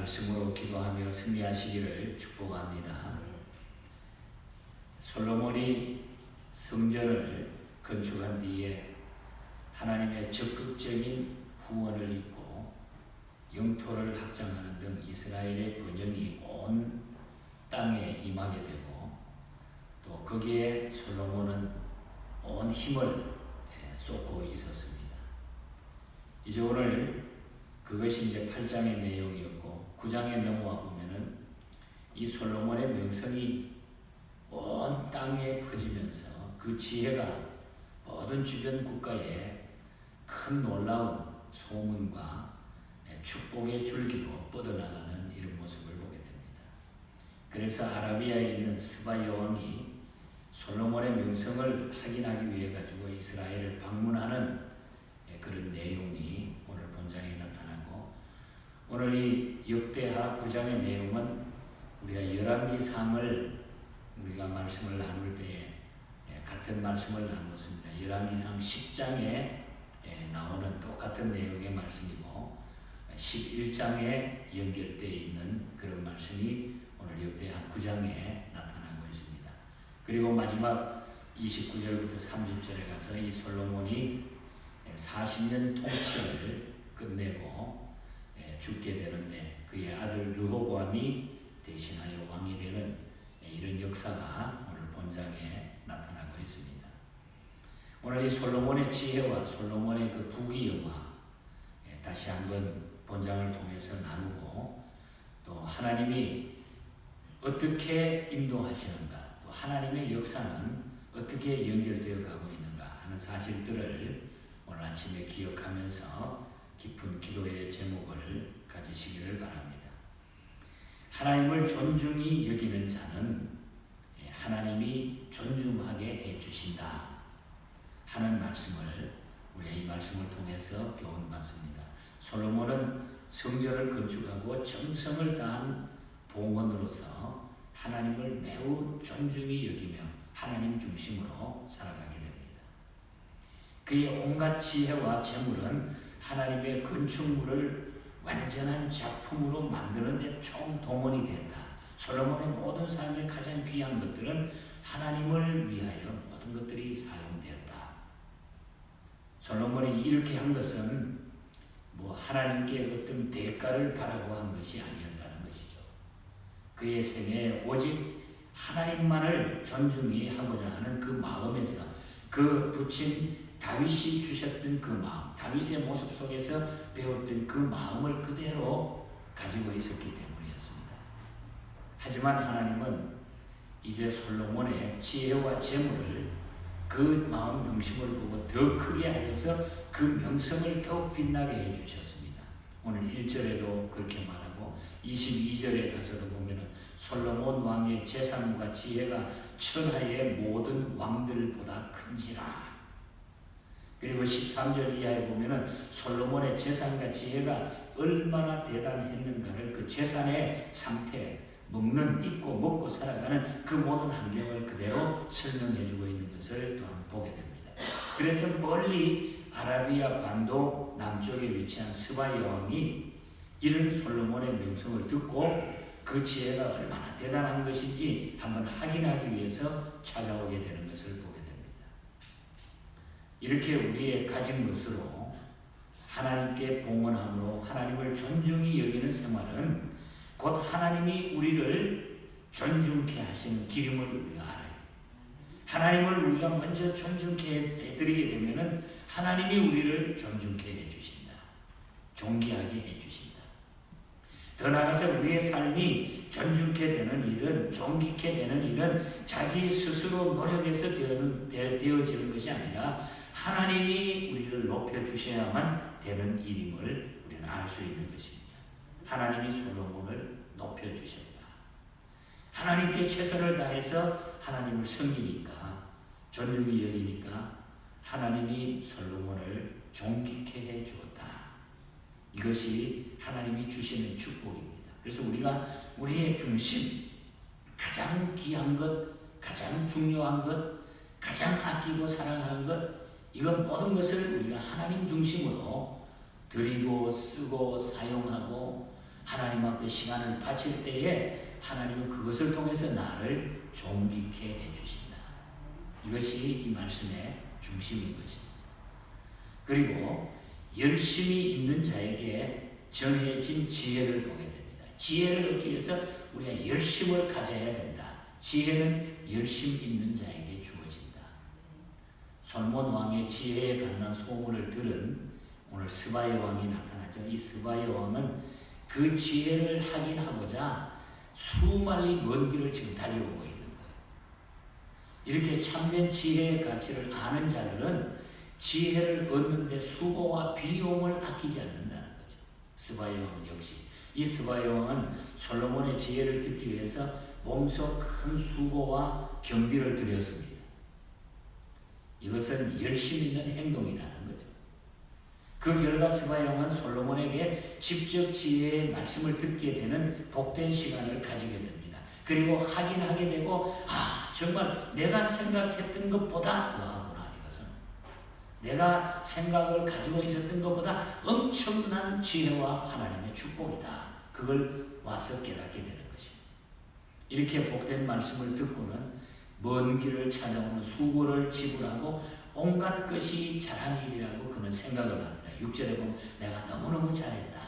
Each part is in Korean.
말씀으로 기도하며 승리하시기를 축복합니다. 솔로몬이 성전을 건축한 뒤에 하나님의 적극적인 후원을 입고 영토를 확장하는 등 이스라엘의 번영이 온 땅에 임하게 되고, 또 거기에 솔로몬은 온 힘을 쏟고 있었습니다. 이제 오늘 그것이 이제 8장의 내용이었고, 9장에 넘어와 보면은 이 솔로몬의 명성이 온 땅에 퍼지면서 그 지혜가 모든 주변 국가에 큰 놀라운 소문과 축복의 줄기로 뻗어나가는 이런 모습을 보게 됩니다. 그래서 아라비아에 있는 스바 여왕이 솔로몬의 명성을 확인하기 위해 가지고 이스라엘을 방문하는 그런 내용이 오늘 본장에 나타나고, 오늘 이 역대하 9장의 내용은 우리가 열왕기상을 우리가 말씀을 나눌 때에 같은 말씀을 나눴습니다. 열왕기상 10장에 나오는 똑같은 내용의 말씀이고 11장에 연결되어 있는 그런 말씀이 오늘 역대하 9장에 나타나고 있습니다. 그리고 마지막 29절부터 30절에 가서 이 솔로몬이 40년 통치를 끝내고 죽게 되는데, 그의 아들 르호보암이 대신하여 왕이 되는 이런 역사가 오늘 본장에 나타나고 있습니다. 오늘 이 솔로몬의 지혜와 솔로몬의 그 부귀영화 다시 한번 본장을 통해서 나누고, 또 하나님이 어떻게 인도하시는가, 또 하나님의 역사는 어떻게 연결되어 가고 있는가 하는 사실들을 오늘 아침에 기억하면서 깊은 기도의 제목을 가지시기를 바랍니다. 하나님을 존중히 여기는 자는 하나님이 존중하게 해주신다 하는 말씀을 우리가 이 말씀을 통해서 교훈받습니다. 솔로몬은 성전을 건축하고 정성을 다한 봉헌으로서 하나님을 매우 존중히 여기며 하나님 중심으로 살아가게 됩니다. 그의 온갖 지혜와 재물은 하나님의 건축물을 완전한 작품으로 만드는 데 총동원이 됐다. 솔로몬의 모든 삶의 가장 귀한 것들은 하나님을 위하여 모든 것들이 사용되었다. 솔로몬이 이렇게 한 것은 하나님께 어떤 대가를 바라고 한 것이 아니었다는 것이죠. 그의 생애에 오직 하나님만을 존중히 하고자 하는 그 마음에서, 그 부친 다윗이 주셨던 그 마음, 다윗의 모습 속에서 배웠던 그 마음을 그대로 가지고 있었기 때문이었습니다. 하지만 하나님은 이제 솔로몬의 지혜와 재물을 그 마음 중심을 보고 더 크게 하여서 그 명성을 더욱 빛나게 해주셨습니다. 오늘 1절에도 그렇게 말하고 22절에 가서도 보면 솔로몬 왕의 재산과 지혜가 천하의 모든 왕들보다 큰지라. 그리고 13절 이하에 보면은 솔로몬의 재산과 지혜가 얼마나 대단했는가를 그 재산의 상태, 입고 먹고 살아가는 그 모든 환경을 그대로 설명해주고 있는 것을 또한 보게 됩니다. 그래서 멀리 아라비아 반도 남쪽에 위치한 스바 여왕이 이런 솔로몬의 명성을 듣고 그 지혜가 얼마나 대단한 것인지 한번 확인하기 위해서 찾아오게 되는 것을 보게 됩니다. 이렇게 우리의 가진 것으로 하나님께 봉헌함으로 하나님을 존중히 여기는 생활은 곧 하나님이 우리를 존중케 하시는 기름을 우리가 알아야 돼요. 하나님을 우리가 먼저 존중케 해드리게 되면은 하나님이 우리를 존중케 해주신다. 존귀하게 해주신다. 더 나아가서 우리의 삶이 존중케 되는 일은, 존귀케 되는 일은 자기 스스로 노력해서 되어지는 것이 아니라 하나님이 우리를 높여주셔야만 되는 일임을 우리는 알 수 있는 것입니다. 하나님이 솔로몬을 높여주셨다. 하나님께 최선을 다해서 하나님을 섬기니까, 존중히 여기니까 하나님이 솔로몬을 존귀케 해주었다. 이것이 하나님이 주시는 축복입니다. 그래서 우리가 우리의 중심, 가장 귀한 것, 가장 중요한 것, 가장 아끼고 사랑하는 것, 이건 모든 것을 우리가 하나님 중심으로 드리고 쓰고 사용하고 하나님 앞에 시간을 바칠 때에 하나님은 그것을 통해서 나를 존귀케 해주신다. 이것이 이 말씀의 중심인 것입니다. 그리고 열심히 있는 자에게 정해진 지혜를 보게 됩니다. 지혜를 얻기 위해서 우리가 열심을 가져야 된다. 지혜는 열심 있는 자에게 주어진다. 솔몬 왕의 지혜에 관한 소문을 들은 오늘 스바의 왕이 나타나죠. 이 스바의 왕은 그 지혜를 확인하고자 수많이 먼 길을 지금 달려오고 있는 거예요. 이렇게 참된 지혜의 가치를 아는 자들은 지혜를 얻는데 수고와 비용을 아끼지 않는다는 거죠. 스바의 왕 역시. 이 스바의 왕은 솔로몬의 지혜를 듣기 위해서 몸소 큰 수고와 경비를 들였습니다. 이것은 열심 있는 행동이라는 거죠. 그 결과 스바의 왕은 솔로몬에게 직접 지혜의 말씀을 듣게 되는 복된 시간을 가지게 됩니다. 그리고 확인하게 되고 정말 내가 생각했던 것보다 더하구나. 이것은 내가 생각을 가지고 있었던 것보다 엄청난 지혜와 하나님의 축복이다. 그걸 와서 깨닫게 되는 것입니다. 이렇게 복된 말씀을 듣고는 먼 길을 찾아오는 수고를 지불하고 온갖 것이 잘한 일이라고 그는 생각을 합니다. 6절에 보면 내가 너무너무 잘했다.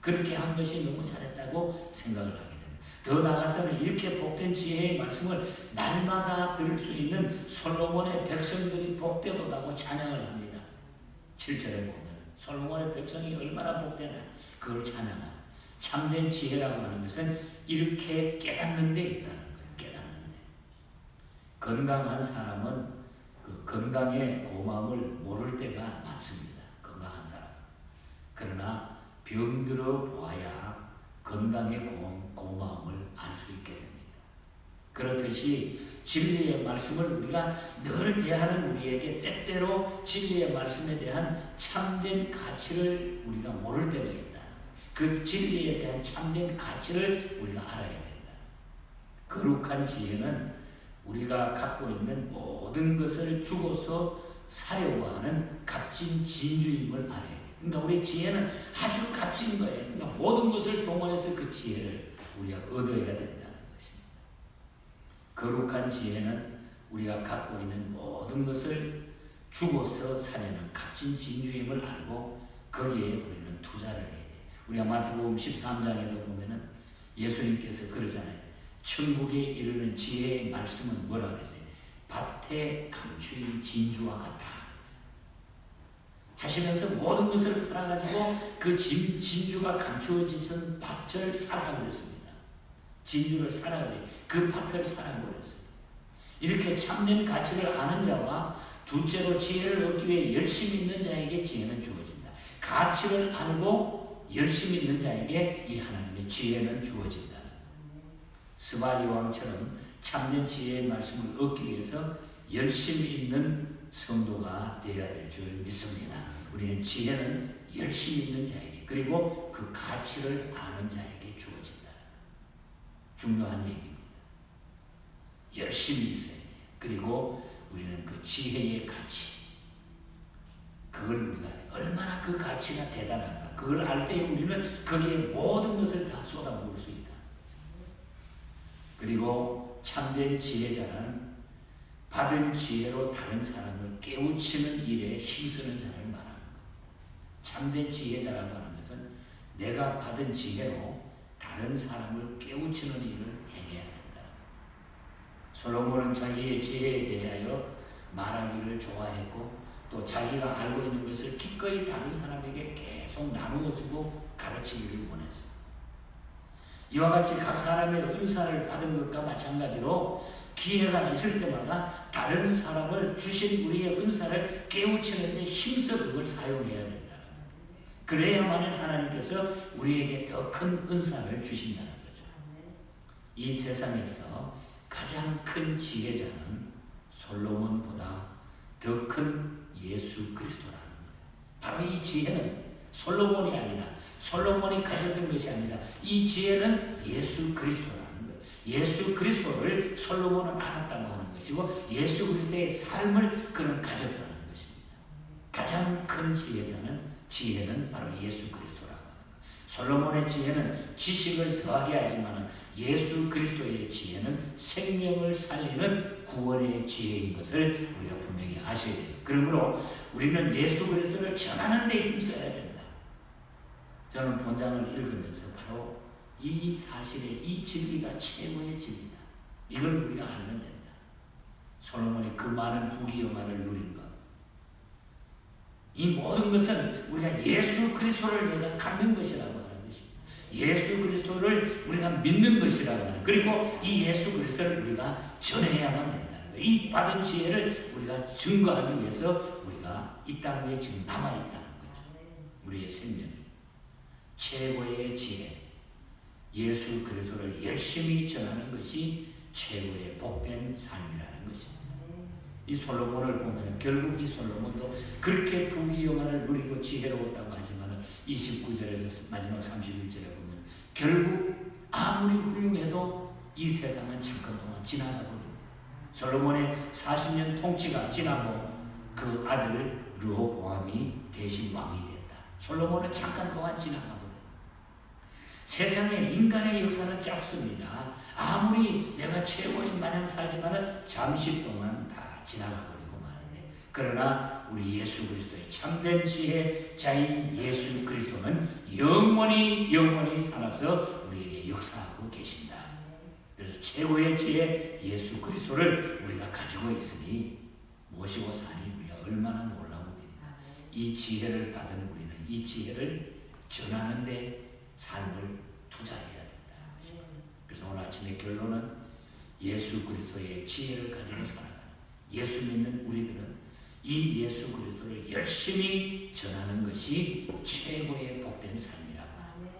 그렇게 한 것이 너무 잘했다고 생각을 하게 됩니다. 더 나아가서는 이렇게 복된 지혜의 말씀을 날마다 들을 수 있는 솔로몬의 백성들이 복되도다고 찬양을 합니다. 7절에 보면 솔로몬의 백성이 얼마나 복되나 그걸 찬양합니다. 참된 지혜라고 하는 것은 이렇게 깨닫는 데 있다는 거예요. 깨닫는 데. 건강한 사람은 그 건강의 고마움을 모를 때가 많습니다. 건강한 사람. 그러나 병들어 보아야 건강의 고마움을 알 수 있게 됩니다. 그렇듯이 진리의 말씀을 우리가 늘 대하는 우리에게 때때로 진리의 말씀에 대한 참된 가치를 우리가 모를 때가 있다. 그 진리에 대한 참된 가치를 우리가 알아야 된다. 거룩한 지혜는 우리가 갖고 있는 모든 것을 주고서 사려고 하는 값진 진주임을 알아야 돼. 그러니까 우리 지혜는 아주 값진 거예요. 그러니까 모든 것을 동원해서 그 지혜를 우리가 얻어야 된다는 것입니다. 거룩한 지혜는 우리가 갖고 있는 모든 것을 주고서 사려는 값진 진주임을 알고 거기에 우리는 투자를 해야 돼. 우리가 마태복음 13장에도 보면은 예수님께서 그러잖아요. 천국에 이르는 지혜의 말씀은 뭐라 그랬어요? 밭에 감추인 진주와 같다. 하시면서 모든 것을 팔아가지고 그 진주가 감추어진 밭을 사라고 그랬습니다. 진주를 사라고 그래요. 그 밭을 사라고 그랬습니다. 이렇게 참된 가치를 아는 자와 둘째로 지혜를 얻기 위해 열심히 있는 자에게 지혜는 주어진다. 가치를 알고 열심히 있는 자에게 이 하나님의 지혜는 주어진다. 스바리 왕처럼 참된 지혜의 말씀을 얻기 위해서 열심히 있는 성도가 되어야 될 줄 믿습니다. 우리는 지혜는 열심히 있는 자에게 그리고 그 가치를 아는 자에게 주어진다. 중요한 얘기입니다. 열심히 있어야 돼요. 그리고 우리는 그 지혜의 가치 그걸 우리가 얼마나 그 가치가 대단한가 그걸 알 때 우리는 거기에 모든 것을 다 쏟아부을 수 있다. 그리고 참된 지혜자는 받은 지혜로 다른 사람을 깨우치는 일에 힘쓰는 자를 말하는 것. 참된 지혜자라고 하는 것은 내가 받은 지혜로 다른 사람을 깨우치는 일을 행해야 된다. 솔로몬은 자기의 지혜에 대하여 말하기를 좋아했고 또 자기가 알고 있는 것을 기꺼이 다른 사람에게 계속 나누어주고 가르치기를 원했어요. 이와 같이 각 사람의 은사를 받은 것과 마찬가지로 기회가 있을 때마다 다른 사람을 주신 우리의 은사를 깨우치는 데 힘써 그걸 사용해야 된다. 그래야만은 하나님께서 우리에게 더 큰 은사를 주신다는 거죠. 이 세상에서 가장 큰 지혜자는 솔로몬보다 더 큰 예수 그리스도라는 거예요. 바로 이 지혜는 솔로몬이 아니라 솔로몬이 가졌던 것이 아니라 이 지혜는 예수 그리스도라는 거예요. 예수 그리스도를 솔로몬은 알았다고 하는 것이고 예수 그리스도의 삶을 그는 가졌다는 것입니다. 가장 큰 지혜는 바로 예수 그리스도라고 하는 거예요. 솔로몬의 지혜는 지식을 더하게 하지만 예수 그리스도의 지혜는 생명을 살리는 구원의 지혜인 것을 우리가 분명히 아셔야 돼요. 그러므로 우리는 예수 그리스도를 전하는 데 힘써야 된다. 저는 본장을 읽으면서 바로 이 사실의 이 진리가 최고의 진리다. 이걸 우리가 알면 된다. 솔로몬이 그 많은 부귀영화를 누린 것, 이 모든 것은 우리가 예수 그리스도를 내가 갖는 것이라고 하는 것입니다. 예수 그리스도를 우리가 믿는 것이라고 하는, 그리고 이 예수 그리스도를 우리가 전해야만 된다는 거예요. 이 받은 지혜를 우리가 증거하기 위해서 우리가 이 땅 위에 지금 남아있다는 거죠. 우리의 생명이 최고의 지혜, 예수 그리스도를 열심히 전하는 것이 최고의 복된 삶이라는 것입니다. 이 솔로몬을 보면 결국 이 솔로몬도 그렇게 부귀영화를 누리고 지혜로웠다고 하지만 29절에서 마지막 31절에 보면 결국 아무리 훌륭해도 이 세상은 잠깐 동안 지나가 버립니다. 솔로몬의 40년 통치가 지나고 그 아들 르호보암이 대신 왕이 됐다. 솔로몬은 잠깐 동안 지나가 버립니다. 세상에 인간의 역사는 짧습니다. 아무리 내가 최고인 마냥 살지만 잠시 동안 다 지나가버리고 마는데, 그러나 우리 예수 그리스도의 참된 지혜자인 예수 그리스도는 영원히 살아서 우리에게 역사하고 계신다. 그래서 최고의 지혜 예수 그리스도를 우리가 가지고 있으니 모시고 사니 우리가 얼마나 놀라운 일인가. 이 지혜를 받은 우리는 이 지혜를 전하는 데 삶을 투자해야 된다는 것입니다. 그래서 오늘 아침의 결론은 예수 그리스도의 지혜를 가지고 살아가는, 예수 믿는 우리들은 이 예수 그리스도를 열심히 전하는 것이 최고의 복된 삶이라고 합니다.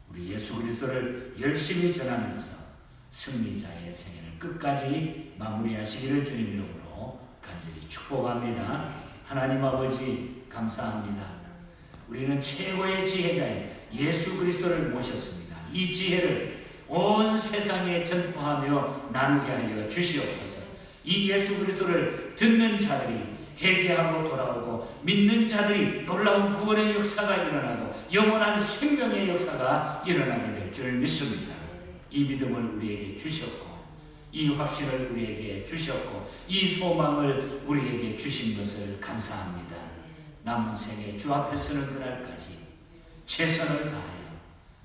우리 예수 그리스도를 열심히 전하면서 승리자의 생애를 끝까지 마무리하시기를 주님 이름으로 간절히 축복합니다. 하나님 아버지 감사합니다. 우리는 최고의 지혜자인 예수 그리스도를 모셨습니다. 이 지혜를 온 세상에 전파하며 나누게 하여 주시옵소서. 이 예수 그리스도를 듣는 자들이 회개하고 돌아오고 믿는 자들이 놀라운 구원의 역사가 일어나고 영원한 생명의 역사가 일어나게 될 줄 믿습니다. 이 믿음을 우리에게 주셨고 이 확신을 우리에게 주셨고 이 소망을 우리에게 주신 것을 감사합니다. 남은 생에 주 앞에 서는 그날까지 최선을 다하여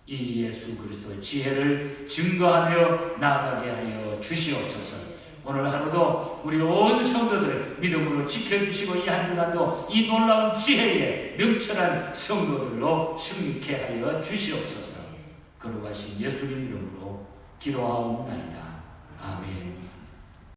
이 예수 그리스도의 지혜를 증거하며 나아가게 하여 주시옵소서. 오늘 하루도 우리 온 성도들 믿음으로 지켜주시고 이 한 주간도 이 놀라운 지혜에 넘쳐난 성도들로 승리케 하여 주시옵소서. 거룩하신 예수님 이름으로 기도하옵나이다. 아멘.